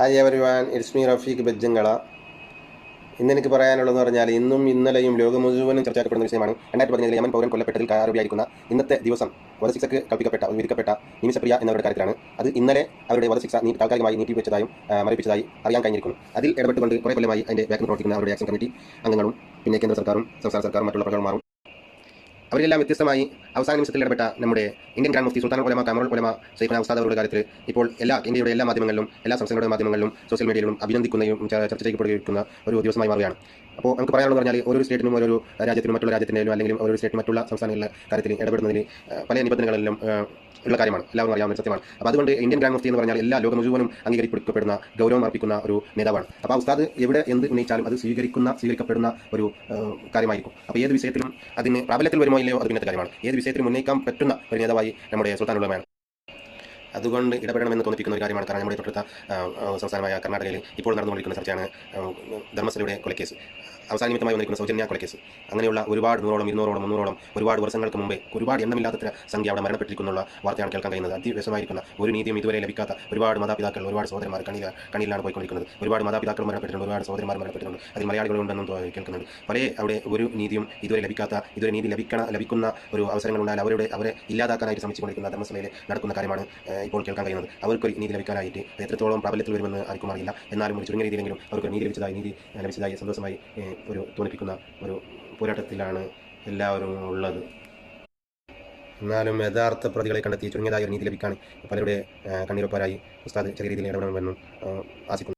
Hi everyone, it's me Rafeeq Bejjangala. ഇന്നെനിക്ക് പറയാനുള്ളതെന്ന് പറഞ്ഞാൽ ഇന്നും ഇന്നലെയും ലോകം മുഴുവനും ചർച്ചയാക്കപ്പെടുന്ന വിഷയമാണ് 2017 യമൻ പൗരൻ കൊല്ലപ്പെട്ടതിൽ ആരോപിയായിരിക്കുന്ന ഇന്നത്തെ ദിവസം വധശിക്ഷയ്ക്ക് വിധിക്കപ്പെട്ട നിമിഷപ്രിയ എന്നവരുടെ കാര്യത്തിലാണ്. അത് ഇന്നലെ അവരുടെ വധശിക്ഷ താൽക്കാലികമായി നീട്ടിവെച്ചതായും മരവിപ്പിച്ചതായി അറിയാൻ കഴിഞ്ഞിരിക്കുന്നു. അതിൽ ഇടപെട്ടുകൊണ്ട് കുറേ കൊല്ലമായി അതിൻ്റെ ബാക്കിൽ പ്രവർത്തിക്കുന്ന അവരുടെ ആക്ഷൻ കമ്മിറ്റി അംഗങ്ങളും പിന്നെ കേന്ദ്ര സർക്കാരും സംസ്ഥാന സർക്കാരും മറ്റുള്ള പ്രകടനമാറും അവരെല്ലാം വ്യത്യസ്തമായി അവസാന നിമിഷത്തിൽ ഇടപെട്ട നമ്മുടെ ഇന്ത്യൻ ഗ്രാൻഡ് മുഫ്തി സുൽത്താൻ ഉലമ കമറുൽ ഉലമ ശൈഖുന ഉസ്താദ് അവരുടെ കാര്യത്തിൽ ഇപ്പോൾ ഇന്ത്യയുടെ എല്ലാ മാധ്യമങ്ങളിലും എല്ലാ സംസ്ഥാനങ്ങളുടെ മാധ്യമങ്ങളിലും സോഷ്യൽ മീഡിയയിലും അഭിനന്ദിക്കുന്നതും ചർച്ച ചെയ്യപ്പെടുകയിരിക്കുന്ന ഒരു ദിവസമായി മാറുകയാണ്. അപ്പോൾ നമുക്ക് പറയാനുള്ളത് പറഞ്ഞാൽ ഓരോ സ്റ്റേറ്റിനും ഓരോ രാജ്യത്തിനും മറ്റുള്ള രാജ്യത്തിൻ്റെയും അല്ലെങ്കിൽ ഓരോ സ്റ്റേറ്റ് മറ്റുള്ള സംസ്ഥാനങ്ങളിലെ കാര്യത്തിൽ ഇടപെടുന്നതിൽ പല നിബന്ധനകളിലും ഉള്ള കാര്യമാണ്, എല്ലാവരും അറിയാവുന്ന സത്യമാണ്. അപ്പോൾ അതുകൊണ്ട് ഇന്ത്യൻ ഗ്രാൻഡ് മുഫ്തി എന്ന് പറഞ്ഞാൽ എല്ലാ ലോകം മുഴുവനും അംഗീകരിക്കപ്പെടുന്ന ഗൗരവം അർപ്പിക്കുന്ന ഒരു നേതാവാണ്. അപ്പോൾ ഉസ്താദ് എവിടെ എന്ത് ഉന്നയിച്ചാലും അത് സ്വീകരിക്കപ്പെടുന്ന ഒരു കാര്യമായിരിക്കും. അപ്പോൾ ഏത് വിഷയത്തിലും അതിന് പ്രാബല്യത്തിൽ വരുമോ ഇല്ലയോ അത് പിന്നത്തെ കാര്യമാണ്. ഏത് വിഷയത്തിലും ഉന്നയിക്കാൻ പറ്റുന്ന ഒരു നേതാവായി നമ്മുടെ സുൽത്താൻ ഉലമയാണ്. അതുകൊണ്ട് ഇടപെടണമെന്ന് തോന്നിപ്പിക്കുന്ന ഒരു കാര്യമാണ്. കാരണം നമ്മുടെ തൊട്ടടുത്ത സംസ്ഥാനമായ കർണാടകയിൽ ഇപ്പോൾ നടന്നുകൊണ്ടിരിക്കുന്ന ചർച്ചയാണ് ധർമ്മസ്ഥലയുടെ കൊലക്കേസ്, അവസാന നിമിത്തമായി വന്നിരിക്കുന്ന സൗജന്യ കൊലക്കേസ്. അങ്ങനെയുള്ള ഒരുപാട് 100ഓളം 200ഓളം 300ഓളം ഒരുപാട് വർഷങ്ങൾക്ക് മുമ്പേ ഒരുപാട് എണ്ണമില്ലാത്ത സംഖ്യ അവിടെ മരണപ്പെട്ടിരിക്കുന്നുള്ള വാർത്തയാണ് കേൾക്കാൻ കഴിയുന്നത്. അതിവിഷമായിരിക്കുന്ന ഒരു നീതിയും ഇതുവരെ ലഭിക്കാത്ത ഒരുപാട് മാതാപിതാക്കൾ, ഒരുപാട് സഹോദരന്മാർ കണ്ണിലാണ് പോയിക്കൊണ്ടിരിക്കുന്നത്. ഒരുപാട് മാതാപിതാക്കൾ മരണപ്പെട്ടിട്ടുണ്ട്, ഒരുപാട് സഹോദരന്മാർ മരണപ്പെട്ടിട്ടുണ്ട്. അതിൽ മലയാളികളുണ്ടെന്നും കേൾക്കുന്നുണ്ട്. പല അവിടെ ഒരു നീതിയും ഇതുവരെ നീതി ലഭിക്കുന്ന ഒരു അവസരങ്ങളുണ്ടായാൽ അവരെ ഇല്ലാതാക്കാനായിട്ട് ശ്രമിച്ചുകൊണ്ടിരിക്കുന്ന ധർമ്മസ്ഥലയിൽ നടക്കുന്ന കാര്യമാണ് ഇപ്പോൾ കേൾക്കാൻ കഴിയുന്നത്. അവർക്കൊരു നീതി ലഭിക്കാനായിട്ട് എത്രത്തോളം പ്രാബല്യത്തിൽ വരുമെന്ന് ആർക്കും അറിയില്ല. എന്നാലും ഒരു ചുരുങ്ങിയ രീതിയിലെങ്കിലും അവർക്ക് നീതി ലഭിച്ചതായി സന്തോഷമായി ഒരു തോന്നിപ്പിക്കുന്ന ഒരു പോരാട്ടത്തിലാണ് എല്ലാവരും ഉള്ളത്. എന്നാലും യഥാർത്ഥ പ്രതികളെ കണ്ടെത്തി ചുരുങ്ങിയതായ ഒരു നീതി ലഭിക്കാൻ പലരുടെ കണ്ണീരൊപ്പാരായി ഉസ്താദ് ചെറിയ രീതിയിൽ ഇടപെടണമെന്നും ആശിക്കുന്നു.